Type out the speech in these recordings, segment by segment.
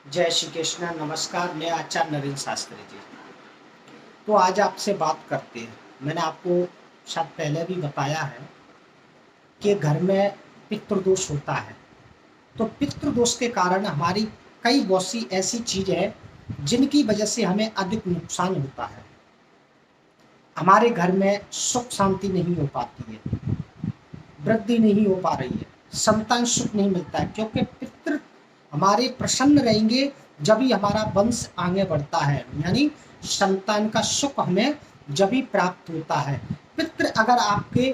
जय श्री कृष्ण। नमस्कार, मैं आचार्य नरेंद्र शास्त्री जी। तो आज आपसे बात करते हैं। मैंने आपको शायद पहले भी बताया है कि घर में पितृदोष होता है। तो पितृदोष के कारण हमारी कई बहुत सी ऐसी चीज़ें हैं जिनकी वजह से हमें अधिक नुकसान होता है। हमारे घर में सुख शांति नहीं हो पाती है, वृद्धि नहीं हो पा रही है, संतान सुख नहीं मिलता है, क्योंकि पितृ हमारे प्रसन्न रहेंगे जब ही हमारा वंश आगे बढ़ता है, यानी संतान का सुख हमें जब ही प्राप्त होता है। पितृ अगर आपके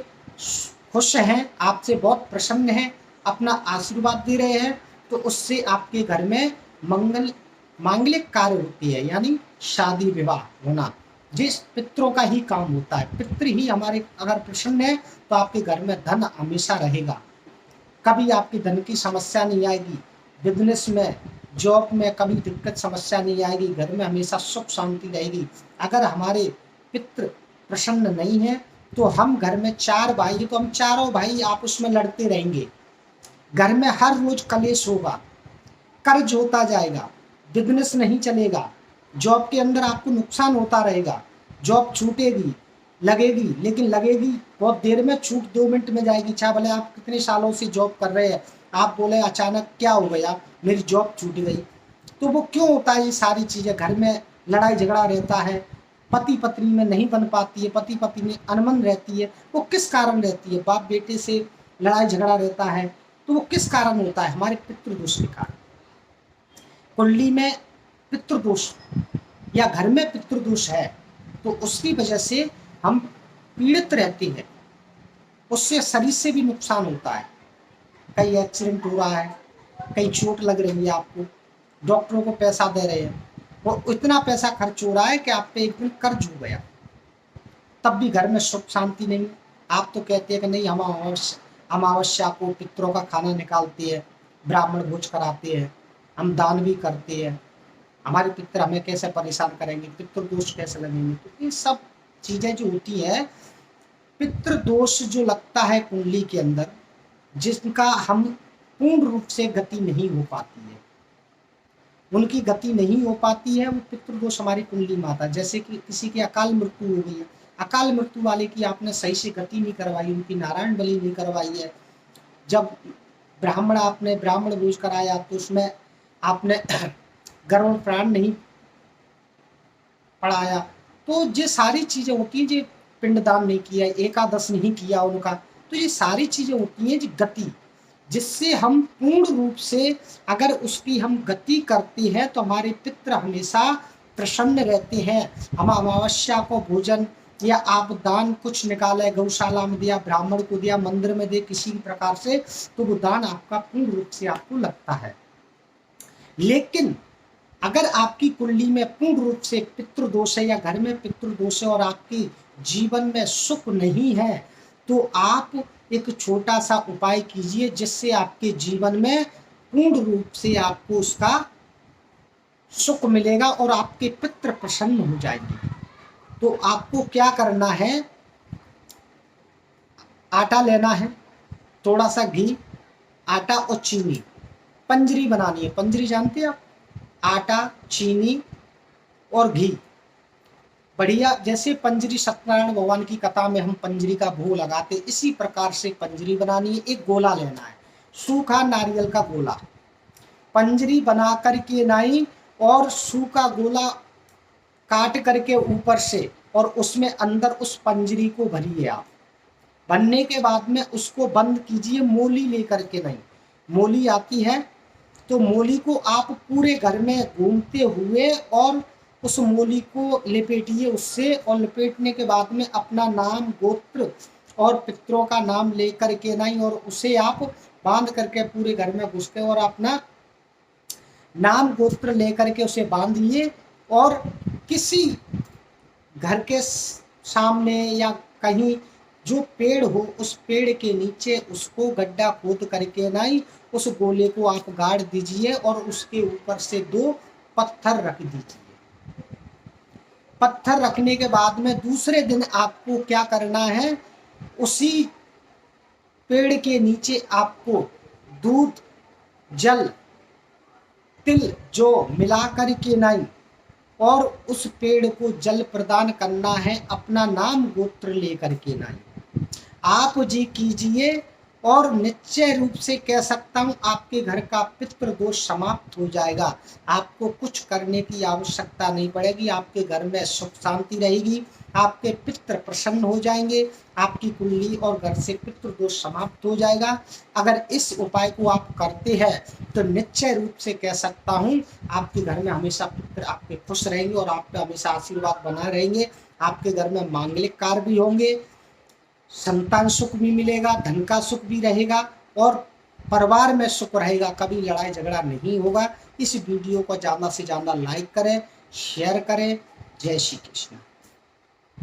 खुश हैं, आपसे बहुत प्रसन्न हैं, अपना आशीर्वाद दे रहे हैं, तो उससे आपके घर में मंगल मांगलिक कार्य होती है, यानी शादी विवाह होना जिस पितरों का ही काम होता है। पितृ ही हमारे अगर प्रसन्न है तो आपके घर में धन हमेशा रहेगा, कभी आपकी धन की समस्या नहीं आएगी, बिजनेस में जॉब में कभी दिक्कत समस्या नहीं आएगी, घर में हमेशा सुख शांति रहेगी। अगर हमारे पितृ प्रसन्न नहीं है तो हम घर में 4 भाई हैं तो हम चारों भाई आपस में लड़ते रहेंगे, घर में हर रोज कलेश होगा, कर्ज होता जाएगा, बिजनेस नहीं चलेगा, जॉब के अंदर आपको नुकसान होता रहेगा, जॉब छूटेगी, लगेगी, लेकिन लगेगी बहुत देर में, छूट 2 मिनट में जाएगी। चाहे भले आप कितने सालों से जॉब कर रहे हैं, आप बोले अचानक क्या हो गया, मेरी जॉब छूट गई। तो वो क्यों होता है? ये सारी चीज़ें, घर में लड़ाई झगड़ा रहता है, पति पत्नी में नहीं बन पाती है, पति पत्नी में अनबन रहती है। वो किस कारण रहती है? बाप बेटे से लड़ाई झगड़ा रहता है, तो वो किस कारण होता है? हमारे पितृदोष के कारण। कुंडली में पितृदोष या घर में पितृदोष है तो उसकी वजह से हम पीड़ित रहते हैं, उससे शरीर से भी नुकसान होता है। कहीं एक्सीडेंट हो रहा है, कहीं चोट लग रही है, आपको डॉक्टरों को पैसा दे रहे हैं, वो इतना पैसा खर्च हो रहा है कि आप पे एक दिन कर्ज हो गया, तब भी घर में सुख शांति नहीं। आप तो कहते हैं कि नहीं, हम अमावस्या को पितरों का खाना निकालते हैं, ब्राह्मण भोज कराते हैं, हम दान भी करते हैं, हमारे पितर हमें कैसे परेशान करेंगे, पितृ दोष कैसे लगेंगे। तो ये सब चीजें जो होती है, पितृ दोष जो लगता है कुंडली के अंदर, जिनका हम पूर्ण रूप से गति नहीं हो पाती है, उनकी गति नहीं हो पाती है, वो पितृदोष हमारी कुंडली में आता है। जैसे कि किसी की अकाल मृत्यु हो गई है, अकाल मृत्यु वाले की आपने सही से गति नहीं करवाई, उनकी नारायण बलि नहीं करवाई है, जब आपने ब्राह्मण भोज कराया तो उसमें आपने गरुड़ प्राण नहीं पढ़ाया, तो ये सारी चीजें होती हैं, जो पिंडदान नहीं किया, एकादश नहीं किया उनका, तो ये सारी चीजें होती हैं जो गति, जिससे हम पूर्ण रूप से अगर उसकी हम गति करते हैं तो हमारे पितृ हमेशा प्रसन्न रहते हैं। हम अमावस्या को भोजन या आप दान कुछ निकाले, गौशाला में दिया, ब्राह्मण को दिया, मंदिर में दे, किसी भी प्रकार से, तो वो दान आपका पूर्ण रूप से आपको लगता है। लेकिन अगर आपकी कुंडली में पूर्ण रूप से पितृदोष है या घर में पितृदोष है और आपकी जीवन में सुख नहीं है, तो आप एक छोटा सा उपाय कीजिए जिससे आपके जीवन में पूर्ण रूप से आपको उसका सुख मिलेगा और आपके पितृ प्रसन्न हो जाएंगे। तो आपको क्या करना है? आटा लेना है, थोड़ा सा घी, आटा और चीनी, पंजरी बनानी है। पंजरी जानते हैं आप? आटा, चीनी और घी, बढ़िया। जैसे पंजरी सत्यनारायण भगवान की कथा में हम पंजरी का भोग लगाते, इसी प्रकार से पंजरी बनानी है। एक गोला लेना है, सूखा नारियल का गोला, पंजरी बना करके नाई, और सूखा गोला काट करके ऊपर से, और उसमें अंदर उस पंजरी को भरिए आप। बनने के बाद में उसको बंद कीजिए, मोली लेकर के, नहीं, मोली आती है, तो मोली को आप पूरे घर में घूमते हुए और उस मोली को लपेटिए उससे, और लपेटने के बाद में अपना नाम, गोत्र और पितरों का नाम लेकर के नहीं, और उसे आप बांध करके पूरे घर में घुसते और अपना नाम गोत्र लेकर के उसे बांधिए, और किसी घर के सामने या कहीं जो पेड़ हो, उस पेड़ के नीचे उसको गड्ढा खोद करके नहीं, उस गोले को आप गाड़ दीजिए और उसके ऊपर से 2 पत्थर रख दीजिए। पत्थर रखने के बाद में दूसरे दिन आपको क्या करना है? उसी पेड़ के नीचे आपको दूध, जल तिल जो मिला कर के नाई, और उस पेड़ को जल प्रदान करना है, अपना नाम गोत्र लेकर के नाई। आप जी कीजिए और निश्चय रूप से कह सकता हूँ आपके घर का पितृ दोष समाप्त हो जाएगा। आपको कुछ करने की आवश्यकता नहीं पड़ेगी, आपके घर में सुख शांति रहेगी, आपके पितृ प्रसन्न हो जाएंगे, आपकी कुंडली और घर से पितृ दोष समाप्त हो जाएगा। अगर इस उपाय को आप करते हैं तो निश्चय रूप से कह सकता हूँ आपके घर में हमेशा पितृ आपके खुश रहेंगे और आप पे हमेशा आशीर्वाद बना रहेंगे। आपके घर में मांगलिक कार्य भी होंगे, संतान सुख भी मिलेगा, धन का सुख भी रहेगा और परिवार में सुख रहेगा, कभी लड़ाई झगड़ा नहीं होगा। इस वीडियो को ज़्यादा से ज़्यादा लाइक करें, शेयर करें। जय श्री कृष्ण।